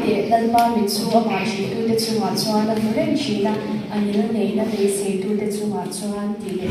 te lalpa mitsu ama shi tu te chunga chuan a nuren shina anil nei na te se tu te chunga chuan ti le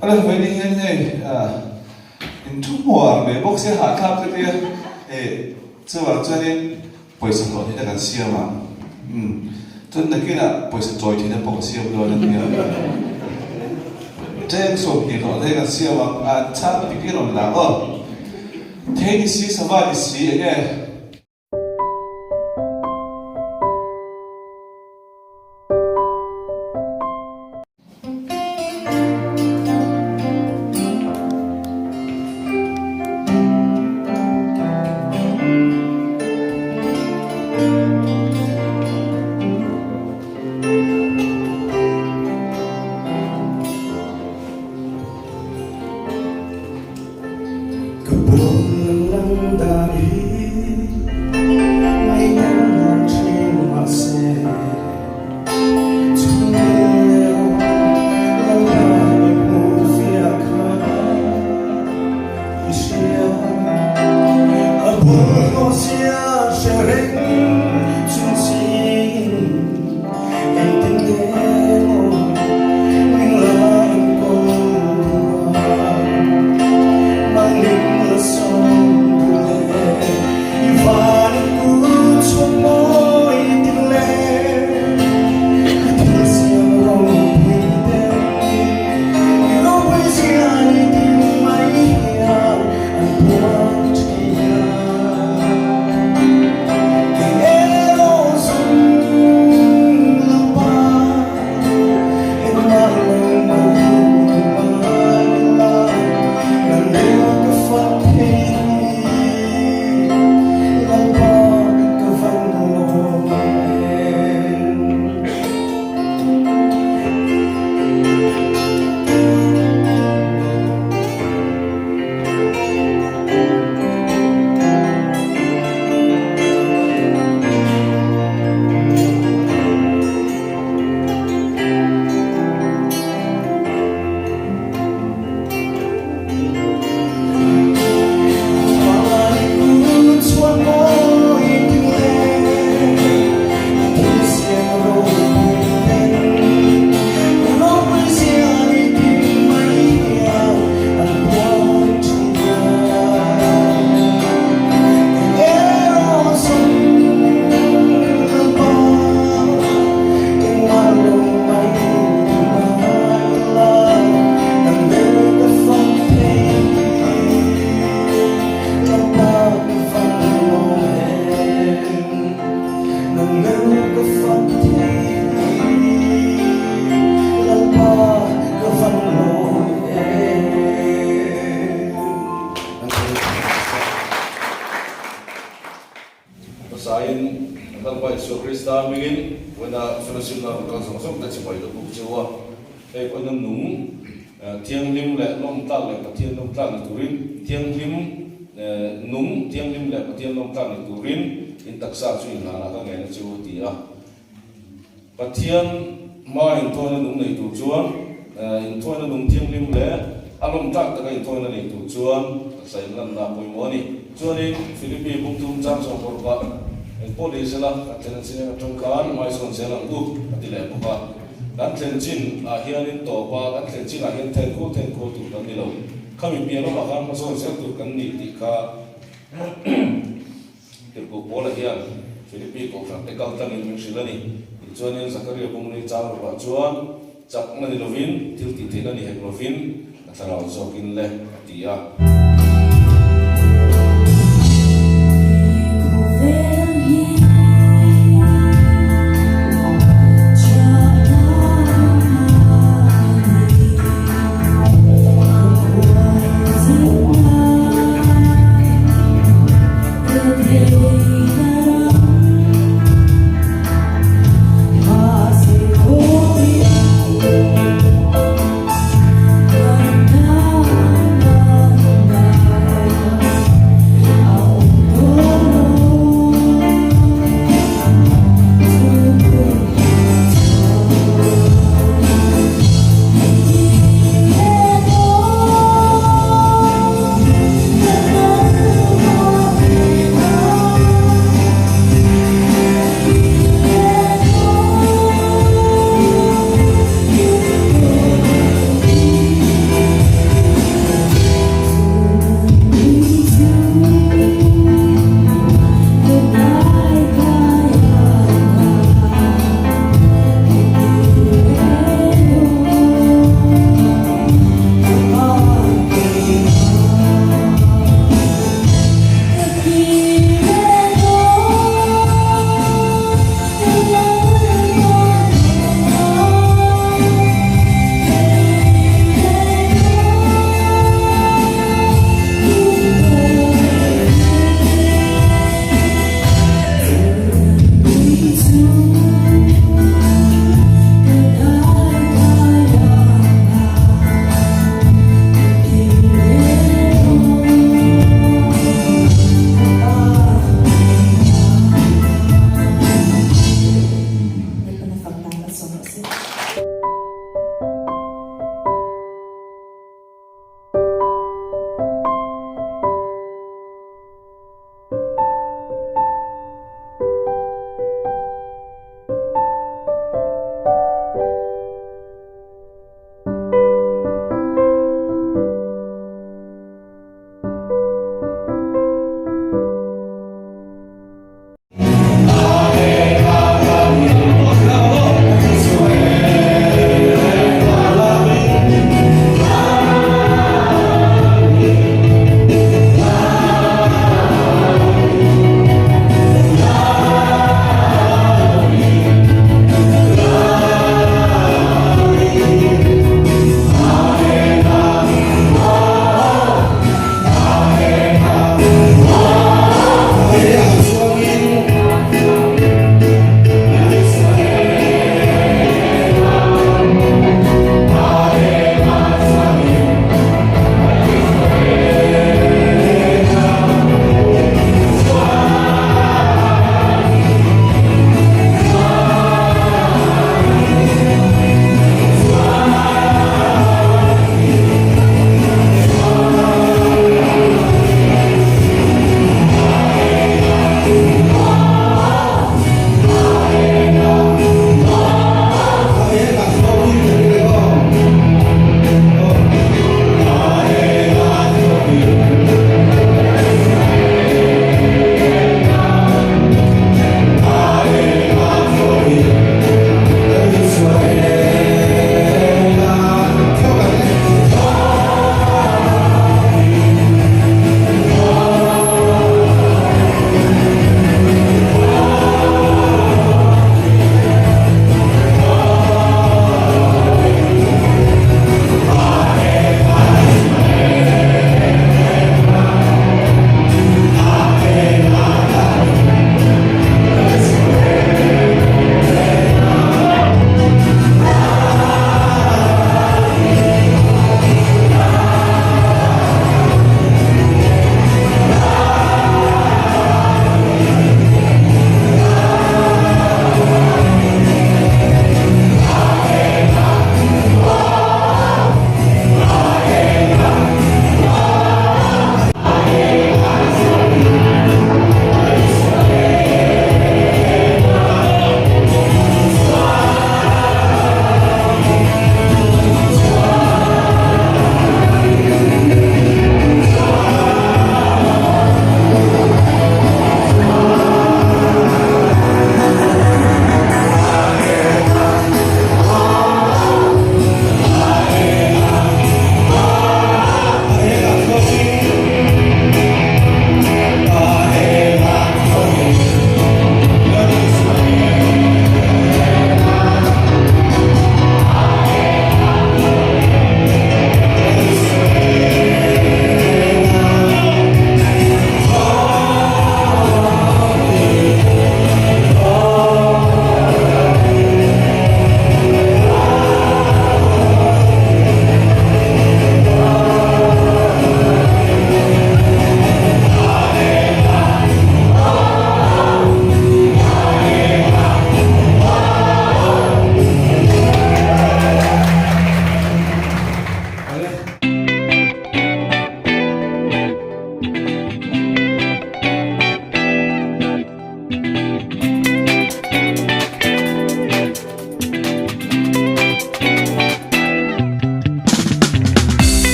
Alo, vậy thì hiện nay in chút mùa mấy bốc xe hạ tháp cái kia, chứ vào cho nên bây giờ họ thì đã gần xưa mà, cho nên cái là bây giờ trôi thì nó bốc xưa rồi nên nhớ, trên số thì họ thấy gần xưa mà, chắc cái lòng là thế thì xí sao vậy xí ấy thiêng lim lệ long tan lệ và thiên long tan turin thiêng lim nung thiêng lim lệ và thiên long tan turin in taksa chu in la ka nge na chu ti a pathian ma in thon nung nei tu chuan in thôi nó nung thiêng lim lẽ alom tak ta in thôi nó đi tu chuan sai lần na poi mo ni chuan in Philippines bung tum jam so por ba en police la atlen sin trong kan mai son se lang du atile po ka atlen chin a hian in to pa atlen chin a hian ten ko tu kan ni lo kami piano ma kan ma son se tu kan ni ti ka ko bola hian Philippines ko kan ekal tan in silani chuan in Zakaria bung ni chang ba chuan chak na ni lovin til ti te na ni hek lovin atara zokin le atia Hãy subscribe cho kênh Ghiền Mì Gõ để không bỏ lỡ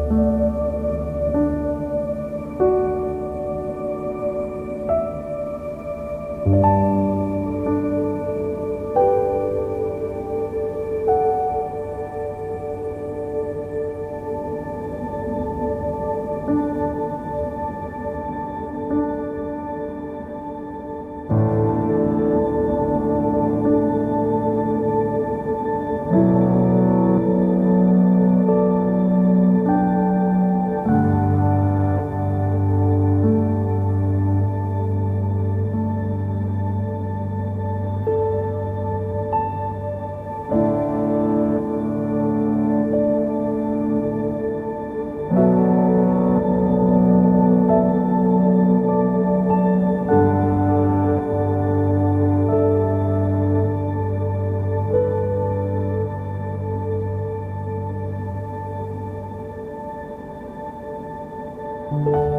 Thank you.